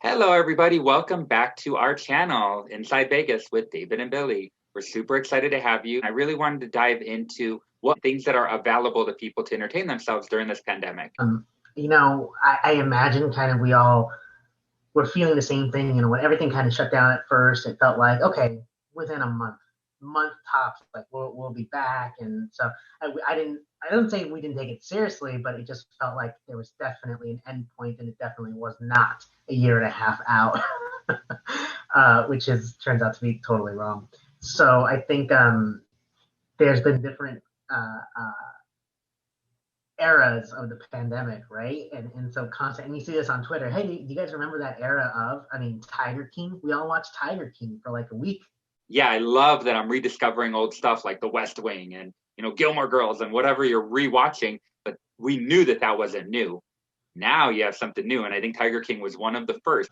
Hello, everybody. Welcome back to our channel, Inside Vegas with David and Billy. We're super excited to have you. I really wanted to dive into what things that are available to people to entertain themselves during this pandemic. I imagine kind of we all were feeling the same thing. When everything kind of shut down at first, it felt like, okay, within a month tops, like we'll be back. And so I don't say we didn't take it seriously, but it just felt like there was definitely an end point, and it definitely was not a year and a half out, which turns out to be totally wrong. So I think there's been different eras of the pandemic, right? And so constant, and you see this on Twitter. Hey, do you guys remember that era of, Tiger King? We all watched Tiger King for like a week. Yeah, I love that I'm rediscovering old stuff like The West Wing and, Gilmore Girls and whatever you're rewatching, but we knew that wasn't new. Now you have something new, and I think Tiger King was one of the first.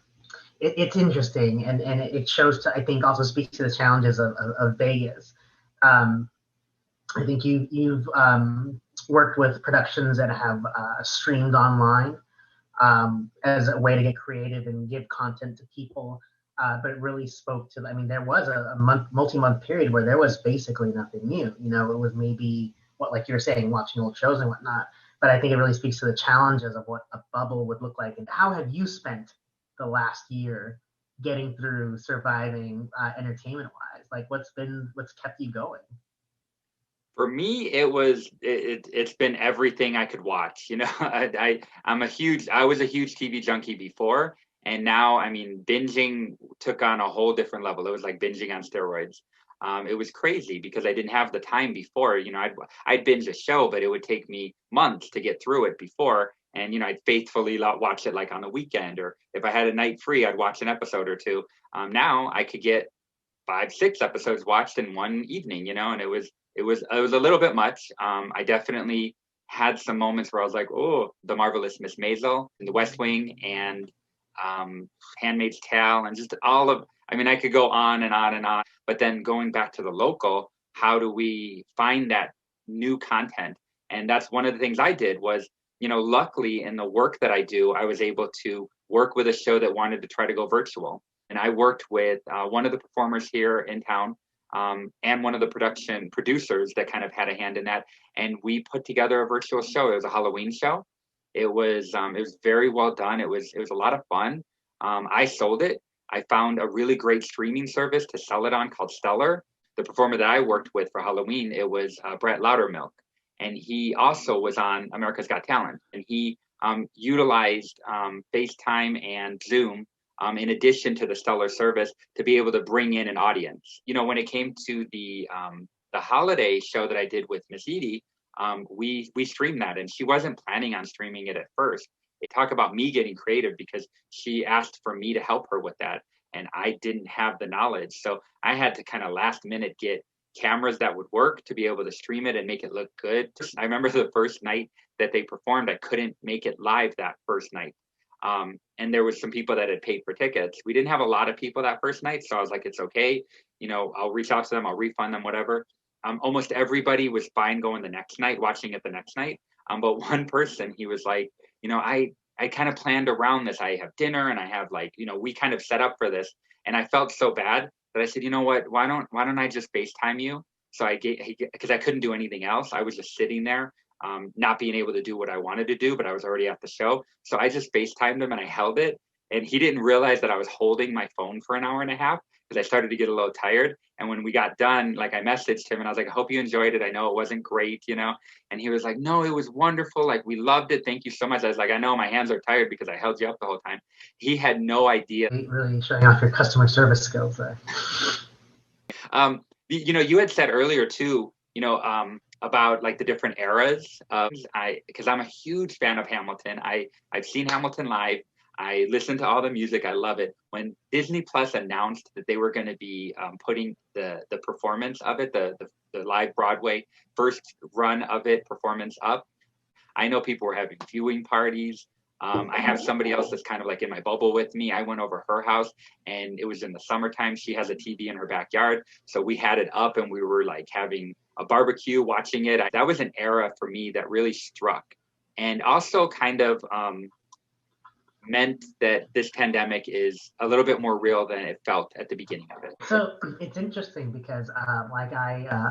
It's interesting, and it shows to, I think, also speaks to the challenges of Vegas. I think you've worked with productions that have streamed online as a way to get creative and give content to people. But it really spoke to, there was a multi-month period where there was basically nothing new. It was maybe what, like you were saying, watching old shows and whatnot. But I think it really speaks to the challenges of what a bubble would look like. And how have you spent the last year getting through, surviving, entertainment-wise? Like, what's kept you going? For me, it's been everything I could watch. I was a huge TV junkie before, and now, binging took on a whole different level. It was like binging on steroids. It was crazy because I didn't have the time before. I'd binge a show, but it would take me months to get through it before. And, I'd faithfully watch it like on the weekend, or if I had a night free, I'd watch an episode or two. Now I could get 5, 6 episodes watched in one evening, and it was a little bit much. I definitely had some moments where I was like, oh, The Marvelous Miss Maisel and The West Wing and Handmaid's Tale and just all of, I could go on and on and on. But then going back to the local, how do we find that new content? And that's one of the things I did was, luckily in the work that I do, I was able to work with a show that wanted to try to go virtual. And I worked with one of the performers here in town, and one of the production producers that kind of had a hand in that. And we put together a virtual show. It was a Halloween show. It was very well done. It was a lot of fun. I sold it. I found a really great streaming service to sell it on called Stellar. The performer that I worked with for Halloween, it was Brett Loudermilk. And he also was on America's Got Talent. And he utilized FaceTime and Zoom in addition to the Stellar service to be able to bring in an audience. When it came to the holiday show that I did with Miss Edie, we streamed that, and she wasn't planning on streaming it at first. Talk about me getting creative, because she asked for me to help her with that, and I didn't have the knowledge. So I had to kind of last minute get cameras that would work to be able to stream it and make it look good. I remember the first night that they performed, I couldn't make it live that first night. And there was some people that had paid for tickets. We didn't have a lot of people that first night, so I was like, it's okay. I'll reach out to them, I'll refund them, whatever. Almost everybody was fine going the next night, watching it the next night. But one person, he was like, I kind of planned around this. I have dinner and I have we kind of set up for this. And I felt so bad that I said, you know what, why don't I just FaceTime you? So because I couldn't do anything else. I was just sitting there, not being able to do what I wanted to do, but I was already at the show. So I just FaceTimed him and I held it. And he didn't realize that I was holding my phone for an hour and a half, because I started to get a little tired. And when we got done, I messaged him and I was like, I hope you enjoyed it. I know it wasn't great, And he was like, no, it was wonderful. We loved it. Thank you so much. I was like, I know my hands are tired because I held you up the whole time. He had no idea. Really showing off your customer service skills there. You had said earlier too, about the different eras. Because I'm a huge fan of Hamilton. I've seen Hamilton live. I listen to all the music. I love it. When Disney Plus announced that they were going to be putting the performance of it, the live Broadway first run of it performance up, I know people were having viewing parties. I have somebody else that's kind of in my bubble with me. I went over her house, and it was in the summertime. She has a TV in her backyard. So we had it up, and we were having a barbecue, watching it. That was an era for me that really struck. And also kind of meant that this pandemic is a little bit more real than it felt at the beginning of it? So it's interesting because like I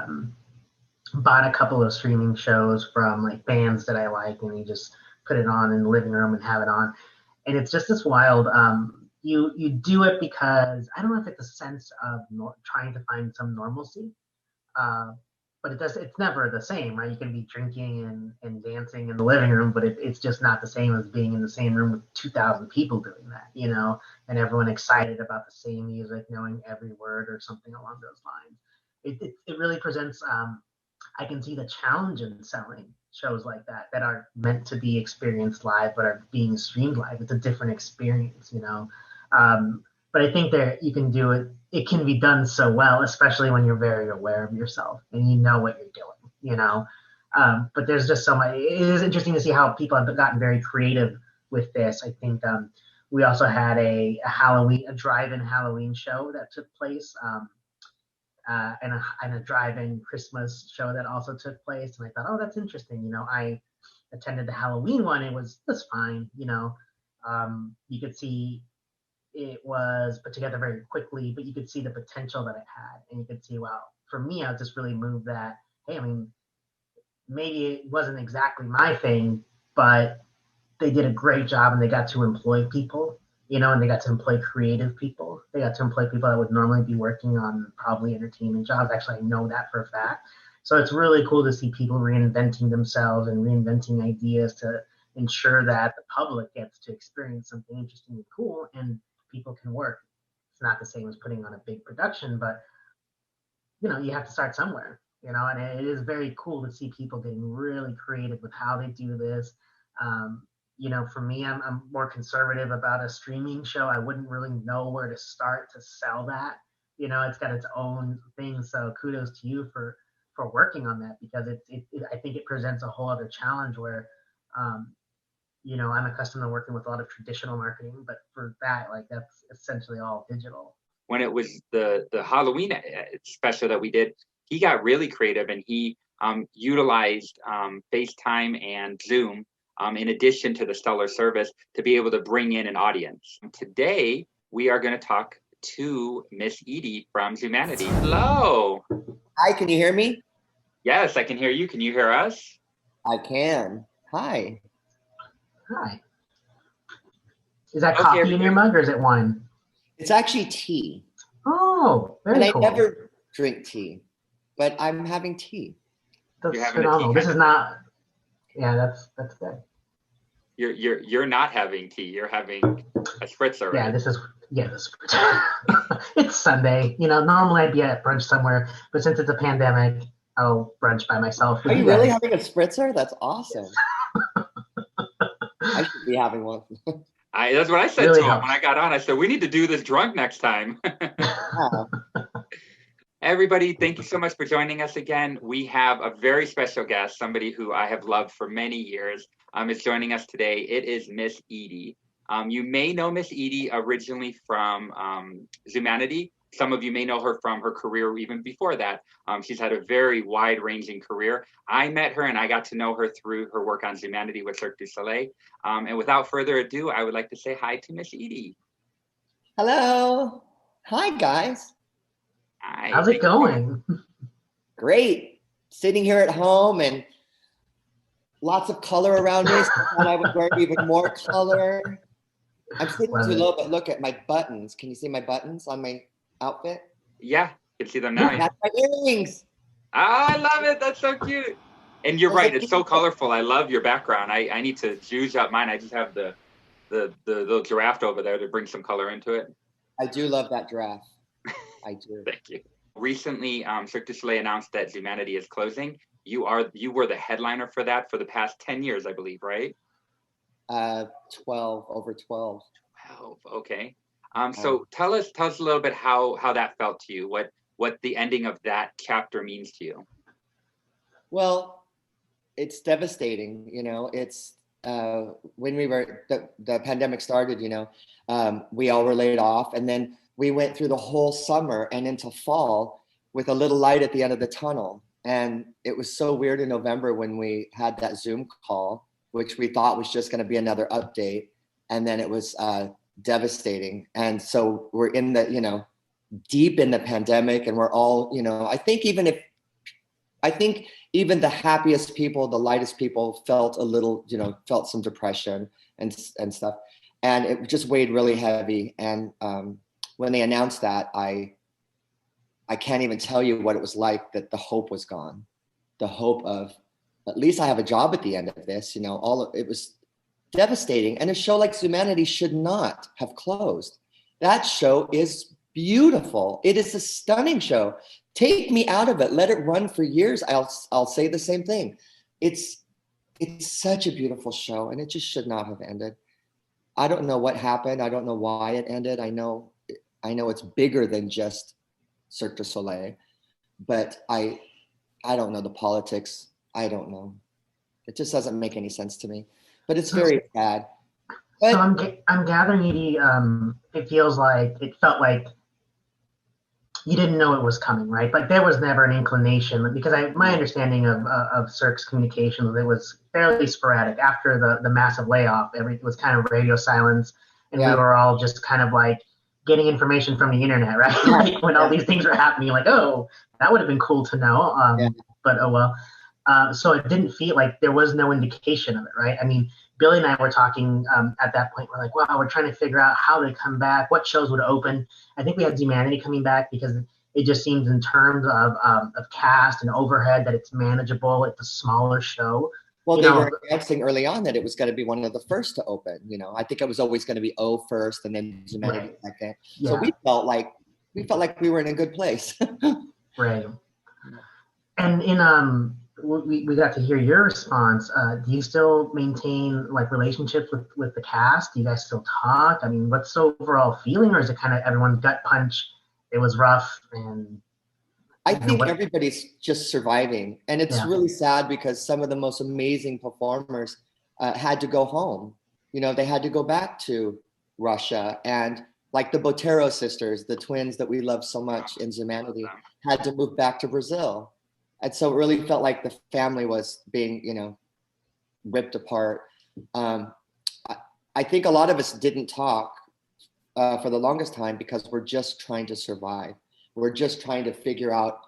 bought a couple of streaming shows from like bands that I like, and you just put it on in the living room and have it on, and it's just this wild. You do it because I don't know if it's a sense of trying to find some normalcy, but it's never the same, right? You can be drinking and dancing in the living room, but it's just not the same as being in the same room with 2,000 people doing that, and everyone excited about the same music, knowing every word or something along those lines. It really presents. I can see the challenge in selling shows like that are meant to be experienced live but are being streamed live. It's a different experience, but I think that you can do it. It can be done so well, especially when you're very aware of yourself and you know what you're doing, But there's just so much. It is interesting to see how people have gotten very creative with this. I think we also had a drive-in Halloween show that took place, and a drive-in Christmas show that also took place. And I thought, oh, that's interesting. I attended the Halloween one. It was fine. You could see it was put together very quickly, but you could see the potential that it had, and you could see, wow, for me, I was just really moved that, hey, I mean, maybe it wasn't exactly my thing, but they did a great job and they got to employ people, and they got to employ creative people. They got to employ people that would normally be working on probably entertainment jobs. Actually, I know that for a fact. So it's really cool to see people reinventing themselves and reinventing ideas to ensure that the public gets to experience something interesting and cool, and people can work. It's not the same as putting on a big production, but you have to start somewhere, and it is very cool to see people getting really creative with how they do this. For me, I'm more conservative about a streaming show. I wouldn't really know where to start to sell that. It's got its own thing. So kudos to you for working on that, because I think it presents a whole other challenge where, I'm accustomed to working with a lot of traditional marketing, but for that, like, that's essentially all digital. When it was the Halloween special that we did, he got really creative, and he utilized FaceTime and Zoom in addition to the stellar service to be able to bring in an audience. Today, we are going to talk to Miss Edie from Zumanity. Hello. Hi, can you hear me? Yes, I can hear you. Can you hear us? I can. Hi. Hi. Is that coffee in your mug, or is it wine? It's actually tea. Oh, very cool. And I never drink tea, but I'm having tea. That's phenomenal. This is not. Yeah, that's good. You're not having tea. You're having a spritzer. Right? Yeah, the spritzer. It's Sunday. Normally I'd be at brunch somewhere, but since it's a pandemic, I'll brunch by myself. Are you really having a spritzer? That's awesome. I should be having one. That's what I said really to him when I got on. I said, we need to do this drunk next time. Everybody, thank you so much for joining us again. We have a very special guest, somebody who I have loved for many years, is joining us today. It is Miss Edie. You may know Miss Edie originally from Zumanity. Some of you may know her from her career even before that. She's had a very wide-ranging career. I met her and I got to know her through her work on Zumanity with Cirque du Soleil. And without further ado, I would like to say hi to Miss Edie. Hello. Hi, guys. Hi. How's it going? Great. Sitting here at home and lots of color around me. So I thought I would wear even more color. I'm sitting to a little bit. Look at my buttons. Can you see my buttons on my outfit? Yeah, you can see them now. Yeah, that's my earrings. Oh, I love it. That's so cute. And you're right. It's so colorful. I love your background. I need to juice up mine. I just have the little giraffe over there to bring some color into it. I do love that giraffe. I do. Thank you. Recently, Cirque du Soleil announced that Zumanity is closing. You were the headliner for that for the past 10 years, I believe, right? 12, over 12. 12, okay. So tell us a little bit how that felt to you, what the ending of that chapter means to you. Well, it's devastating, it's when the pandemic started, we all were laid off, and then we went through the whole summer and into fall with a little light at the end of the tunnel. And it was so weird in November when we had that Zoom call, which we thought was just going to be another update. and then it was devastating. And so we're in the, you know, deep in the pandemic, and we're all, you know, I think even the happiest people, the lightest people felt a little, you know, felt some depression and stuff. And it just weighed really heavy. And when they announced that, I can't even tell you what it was like, that the hope was gone. The hope of, at least I have a job at the end of this, you know, it was devastating. And a show like Zumanity should not have closed. That show is beautiful. It is a stunning show. Take me out of it. Let it run for years. I'll say the same thing. It's such a beautiful show, and it just should not have ended. I don't know what happened. I don't know why it ended. I know it's bigger than just Cirque du Soleil, but I don't know the politics. I don't know. It just doesn't make any sense to me. But it's very sad. But, so I'm gathering, Edie, it felt like you didn't know it was coming, right? Like there was never an inclination, because my understanding of Cirque's communication was it was fairly sporadic. After the massive layoff, everything was kind of radio silence, and we were all just kind of like getting information from the internet, right? Like when all these things were happening, like, oh, that would have been cool to know, but oh well. So it didn't feel like there was no indication of it, right? I mean, Billy and I were talking at that point. We're like, wow, we're trying to figure out how to come back, what shows would open. I think we had Zumanity coming back because it just seems in terms of cast and overhead that it's manageable. It's a smaller show. Well, they were announcing early on that it was going to be one of the first to open. You know, I think it was always going to be O first and then Zumanity second. Yeah. So we felt like we were in a good place. Right. And we got to hear your response. Do you still maintain like relationships with the cast? Do you guys still talk? I mean, what's the overall feeling, or is it kind of everyone's gut punch? It was rough, and I think everybody's just surviving, and it's really sad because some of the most amazing performers had to go home. You know, they had to go back to Russia, and like the Botero sisters, the twins that we love so much in Zumanity, had to move back to Brazil. And so it really felt like the family was being, you know, ripped apart. I think a lot of us didn't talk for the longest time because we're just trying to survive. We're just trying to figure out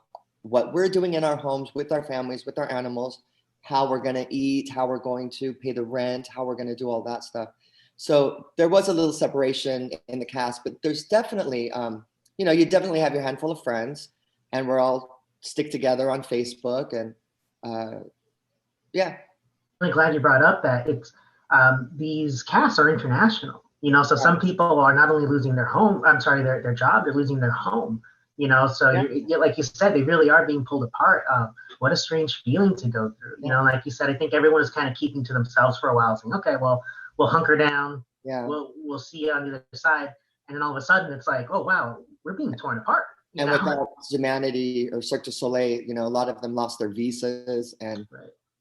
what we're doing in our homes, with our families, with our animals, how we're going to eat, how we're going to pay the rent, how we're going to do all that stuff. So there was a little separation in the cast, but there's definitely, you know, you definitely have your handful of friends, and we're all stick together on Facebook, and yeah. I'm glad you brought up that it's these casts are international, you know, so some people are not only losing their home, their job, they're losing their home, you know, so like you said, they really are being pulled apart. What a strange feeling to go through, you know, like you said, I think everyone is kind of keeping to themselves for a while, saying, okay, well, we'll hunker down, we'll see you on the other side, and then all of a sudden it's like, oh wow, we're being torn apart. And without Zumanity or Cirque du Soleil, you know, a lot of them lost their visas, and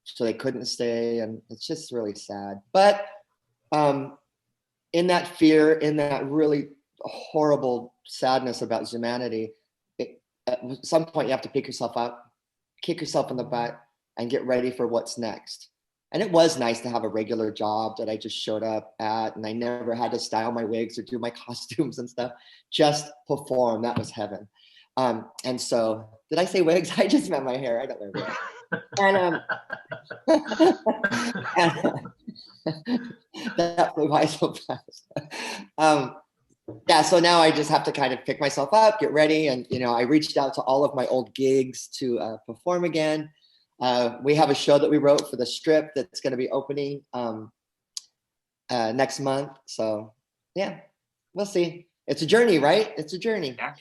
so they couldn't stay, and it's just really sad. But in that fear, in that really horrible sadness about Zumanity, at some point you have to pick yourself up, kick yourself in the butt, and get ready for what's next. And it was nice to have a regular job that I just showed up at, and I never had to style my wigs or do my costumes and stuff. Just perform. That was heaven. And so, did I say wigs? I just meant my hair. I don't wear wigs. And that flew by so fast. Yeah, so now I just have to kind of pick myself up, get ready, and you know, I reached out to all of my old gigs to perform again. We have a show that we wrote for the Strip that's going to be opening next month. So yeah, we'll see. It's a journey, right? It's a journey. Yeah.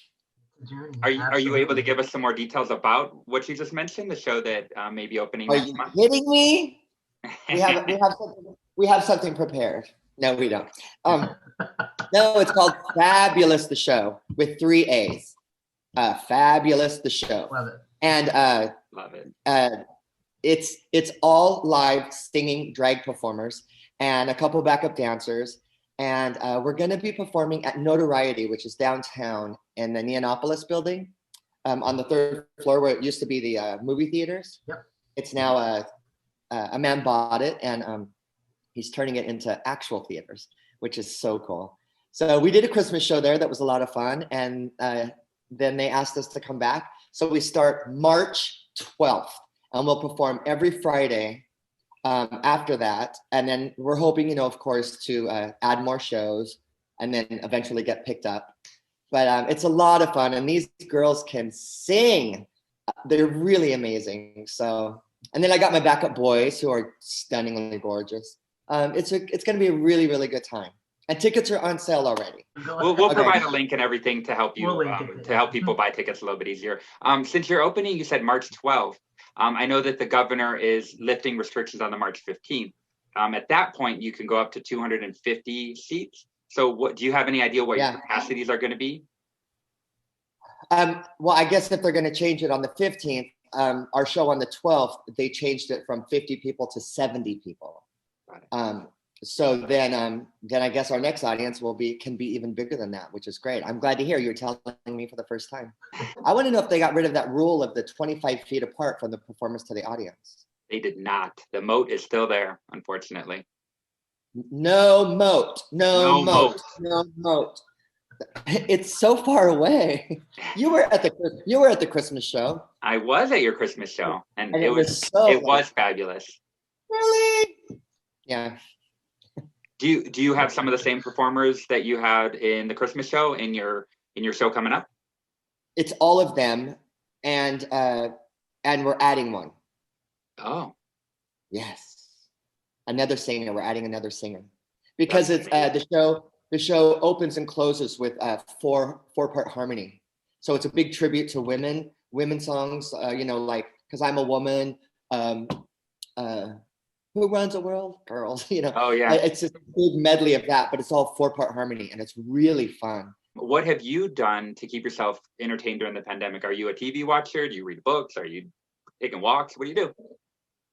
Are you able to give us some more details about what you just mentioned, the show that may be opening next month? Are you kidding me? We have something prepared. No, we don't. No, it's called Faaabulous the Show with 3 A's. Faaabulous the Show. Love it. And love it. It's all live singing drag performers and a couple backup dancers. And we're going to be performing at Notoriety, which is downtown in the Neonopolis building, on the 3rd floor where it used to be the movie theaters. Yep. It's now a man bought it, and he's turning it into actual theaters, which is so cool. So we did a Christmas show there. That was a lot of fun. And then they asked us to come back. So we start March 12th, and we'll perform every Friday after that. And then we're hoping, you know, of course, to add more shows and then eventually get picked up. But it's a lot of fun, and these girls can sing. They're really amazing. So, and then I got my backup boys who are stunningly gorgeous. It's going to be a really, really good time. And tickets are on sale already. We'll provide a link and everything to help you to help people buy tickets a little bit easier. Since you're opening, you said March 12th. I know that the governor is lifting restrictions on the March 15th. At that point, you can go up to 250 seats. So what do you have any idea what your capacities are going to be? Well, I guess if they're going to change it on the 15th, our show on the 12th, they changed it from 50 people to 70 people. So then I guess our next audience can be even bigger than that, which is great. I'm glad to hear you're telling me for the first time. I want to know if they got rid of that rule of the 25 feet apart from the performers to the audience. They did not. The moat is still there, unfortunately. No moat. No moat. It's so far away. You were at the Christmas show. I was at your Christmas show, and it was fabulous. Really? Yeah. Do you have some of the same performers that you had in the Christmas show in your show coming up? It's all of them, and we're adding one. Oh. Yes. Another singer. We're adding another singer because it's the show opens and closes with four-part harmony. So it's a big tribute to women songs, you know, like Cause I'm a Woman, Who Runs the World? Girls, you know. Oh yeah. It's just a big medley of that, but it's all four-part harmony, and it's really fun. What have you done to keep yourself entertained during the pandemic? Are you a TV watcher? Do you read books? Are you taking walks? What do you do?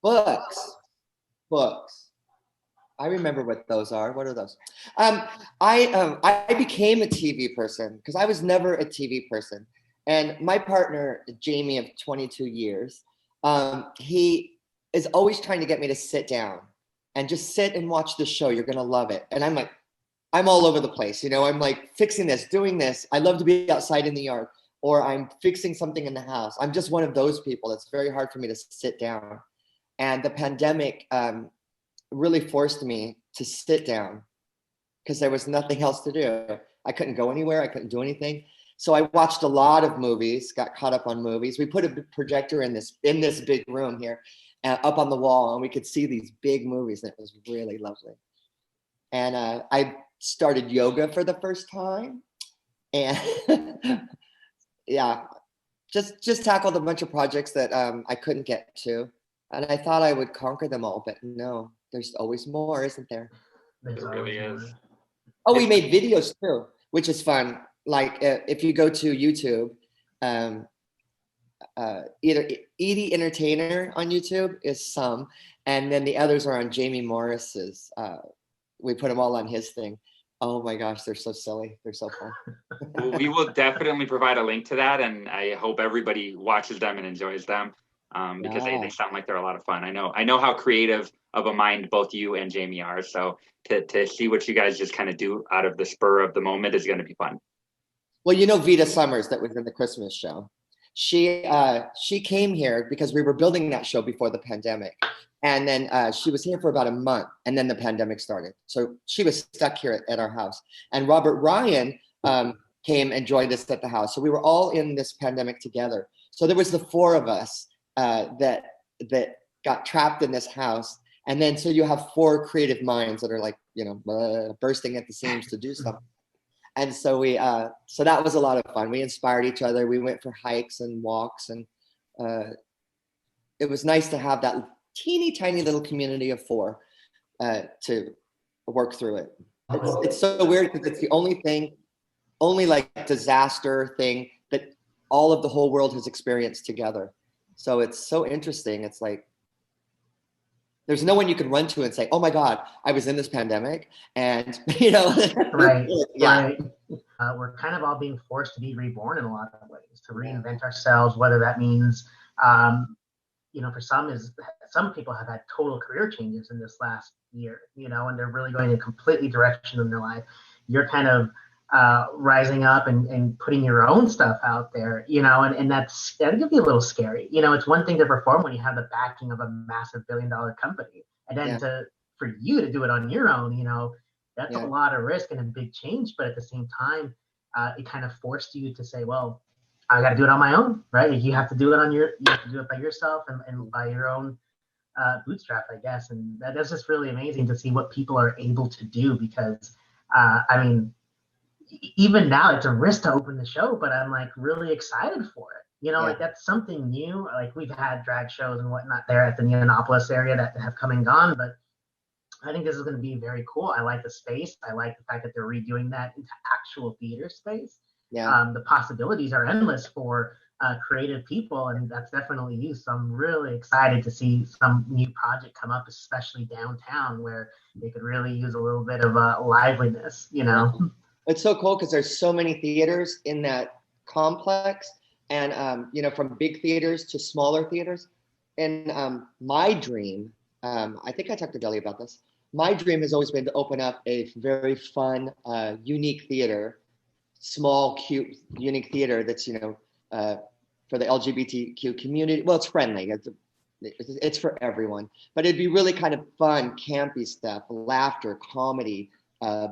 Books. I remember what those are. What are those? I became a TV person because I was never a TV person. And my partner, Jamie, of 22 years, he is always trying to get me to sit down and just sit and watch the show. You're going to love it. And I'm like, I'm all over the place. You know, I'm like fixing this, doing this. I love to be outside in the yard, or I'm fixing something in the house. I'm just one of those people. It's very hard for me to sit down. And the pandemic really forced me to sit down because there was nothing else to do. I couldn't go anywhere. I couldn't do anything. So I watched a lot of movies, got caught up on movies. We put a projector in this big room here, up on the wall, and we could see these big movies, and it was really lovely. And I started yoga for the first time, and yeah, just tackled a bunch of projects that I couldn't get to. And I thought I would conquer them all, but no, there's always more, isn't there? There really is. Oh, we made videos too, which is fun. Like if you go to YouTube, either Edie the Entertainer on YouTube is some, and then the others are on Jamie Morris's. We put them all on his thing. Oh my gosh, they're so silly. They're so fun. Well, we will definitely provide a link to that, and I hope everybody watches them and enjoys them. Because they sound like they're a lot of fun. I know how creative of a mind both you and Jamie are. So to see what you guys just kind of do out of the spur of the moment is going to be fun. Well, you know, Vita Summers that was in the Christmas show. She came here because we were building that show before the pandemic. And then she was here for about a month, and then the pandemic started. So she was stuck here at our house. And Robert Ryan came and joined us at the house. So we were all in this pandemic together. So there was the four of us that got trapped in this house. And then so you have four creative minds that are like, you know, bursting at the seams to do something. And so we so that was a lot of fun. We inspired each other. We went for hikes and walks, and it was nice to have that teeny tiny little community of four to work through it. It's so weird because it's the only like disaster thing that all of the whole world has experienced together. So it's so interesting. It's like there's no one you can run to and say, "Oh my God, I was in this pandemic," and you know, right? Yeah. Right. We're kind of all being forced to be reborn in a lot of ways, to reinvent ourselves, whether that means for some people have had total career changes in this last year, and they're really going in a completely direction in their life. You're kind of rising up and putting your own stuff out there, and that can be a little scary. It's one thing to perform when you have the backing of a massive billion-dollar company, and then for you to do it on your own, that's a lot of risk and a big change. But at the same time, it kind of forced you to say, well, I got to do it on my own, right? You have to do it you have to do it by yourself and by your own bootstrap, I guess. And that's just really amazing to see what people are able to do, because, even now it's a risk to open the show, but I'm like really excited for it. Like that's something new. Like we've had drag shows and whatnot there at the Neonopolis area that have come and gone, but I think this is going to be very cool. I like the space. I like the fact that they're redoing that into actual theater space. Yeah. The possibilities are endless for creative people, and that's definitely you. So I'm really excited to see some new project come up, especially downtown, where they could really use a little bit of liveliness. It's so cool because there's so many theaters in that complex, and from big theaters to smaller theaters. And my dream, I think I talked to Deli about this. My dream has always been to open up a very fun, unique theater, small, cute, unique theater that's for the LGBTQ community. Well, it's friendly. It's for everyone, but it'd be really kind of fun, campy stuff, laughter, comedy.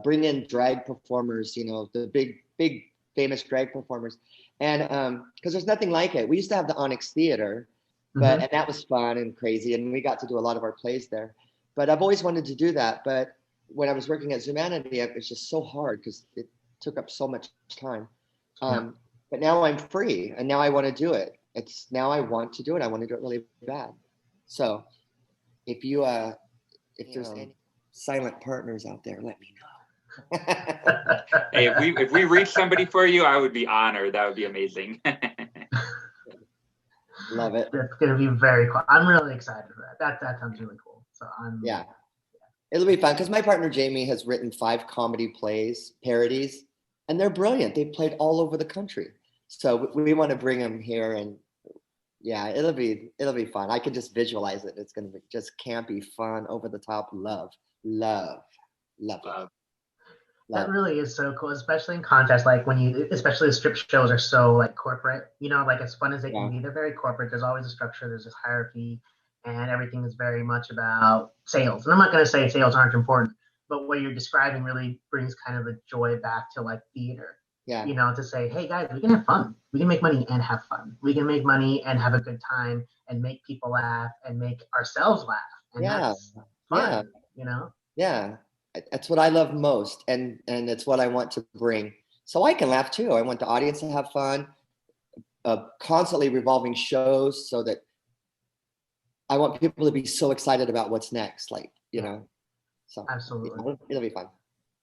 Bring in drag performers, the big famous drag performers, and because there's nothing like it. We used to have the Onyx Theater, but and that was fun and crazy, and we got to do a lot of our plays there. But I've always wanted to do that. But when I was working at Zumanity, it was just so hard because it took up so much time. But now I'm free, and now I want to do it. I want to do it. I want to do it really bad. So if there's any silent partners out there, let me know. Hey, if we reach somebody for you, I would be honored. That would be amazing. Love it. That's going to be very cool. I'm really excited for that. That sounds really cool. So it'll be fun because my partner Jamie has written 5 comedy plays, parodies, and they're brilliant. They've played all over the country. So we want to bring them here, and it'll be fun. I can just visualize it. It's going to be just campy, fun, over the top, love. That really is so cool, especially in contrast, like especially the strip shows are so like corporate, like as fun as they can be, they're very corporate. There's always a structure, there's this hierarchy, and everything is very much about sales. And I'm not going to say sales aren't important, but what you're describing really brings kind of the joy back to like theater. Yeah. To say, hey guys, we can have fun. We can make money and have fun. We can make money and have a good time and make people laugh and make ourselves laugh. And that's fun, Yeah. That's what I love most, and it's what I want to bring. So I can laugh too. I want the audience to have fun. Constantly revolving shows, so that I want people to be so excited about what's next. So absolutely, it'll be fun.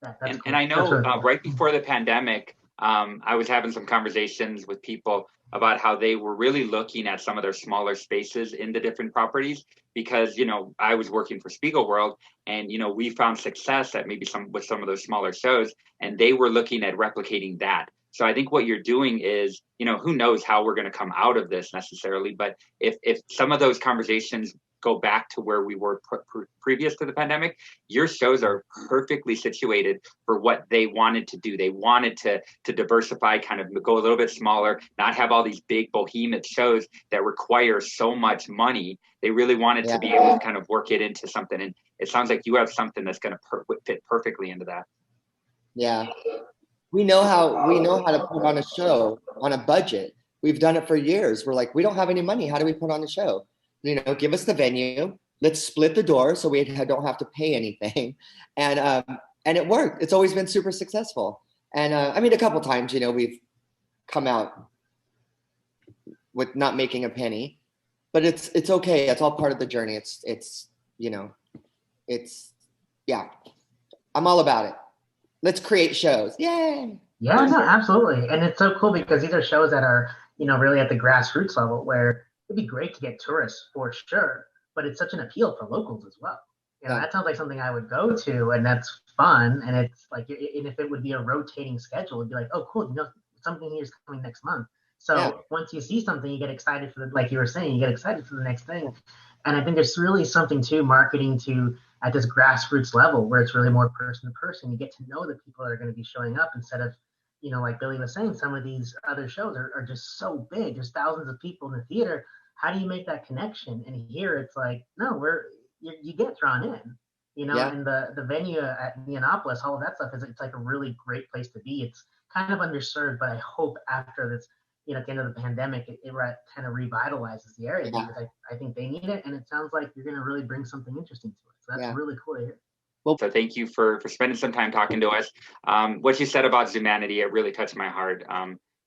Cool. And I know right before the pandemic, I was having some conversations with people about how they were really looking at some of their smaller spaces in the different properties, because, I was working for Spiegel World, and, we found success at maybe with some of those smaller shows, and they were looking at replicating that. So I think what you're doing is, who knows how we're going to come out of this necessarily, but if some of those conversations go back to where we were previous to the pandemic, your shows are perfectly situated for what they wanted to do. They wanted to diversify, kind of go a little bit smaller, not have all these big behemoth shows that require so much money. They really wanted to be able to kind of work it into something. And it sounds like you have something that's going to fit perfectly into that. Yeah. We know how to put on a show on a budget. We've done it for years. We're like, we don't have any money. How do we put on a show? Give us the venue. Let's split the door so we don't have to pay anything. And it worked. It's always been super successful. And a couple times, we've come out with not making a penny, but it's okay. It's all part of the journey. I'm all about it. Let's create shows. Yay. Yeah, no, absolutely. And it's so cool because these are shows that are, really at the grassroots level, where it'd be great to get tourists for sure, but it's such an appeal for locals as well. That sounds like something I would go to, and that's fun. And it's like, and if it would be a rotating schedule, it'd be like, oh, cool, something here's coming next month. So once you see something, you get excited for like you were saying, you get excited for the next thing. And I think there's really something to marketing to at this grassroots level where it's really more person to person. You get to know the people that are going to be showing up instead of, like Billy was saying, some of these other shows are just so big. There's thousands of people in the theater. How do you make that connection? And here it's like, no, you get drawn in, and the venue at Neonopolis, all of that stuff it's like a really great place to be. It's kind of underserved, but I hope after this, at the end of the pandemic, it kind of revitalizes the area because I think they need it. And it sounds like you're going to really bring something interesting to it. So that's really cool to hear. Well, so thank you for spending some time talking to us. What you said about Zumanity, it really touched my heart.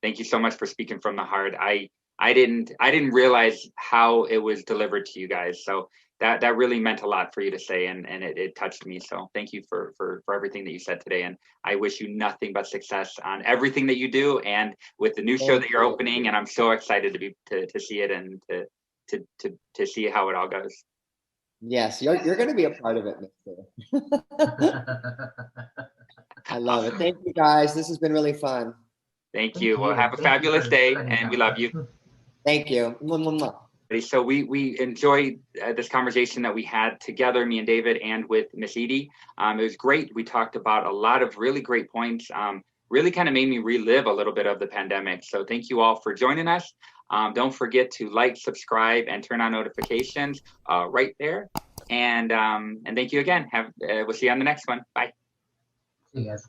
Thank you so much for speaking from the heart. I didn't realize how it was delivered to you guys. So that really meant a lot for you to say, and it touched me. So thank you for everything that you said today. And I wish you nothing but success on everything that you do and with the new show that you're opening. And I'm so excited to see it and to see how it all goes. Yes, you're going to be a part of it, Mr. I love it. Thank you, guys. This has been really fun. Thank you. Well, have a fabulous day, and we love you. Thank you. So we enjoyed this conversation that we had together, me and David, and with Miss Edie. It was great. We talked about a lot of really great points. Really kind of made me relive a little bit of the pandemic. So thank you all for joining us. Don't forget to like, subscribe, and turn on notifications right there. And thank you again. We'll see you on the next one. Bye. See you guys.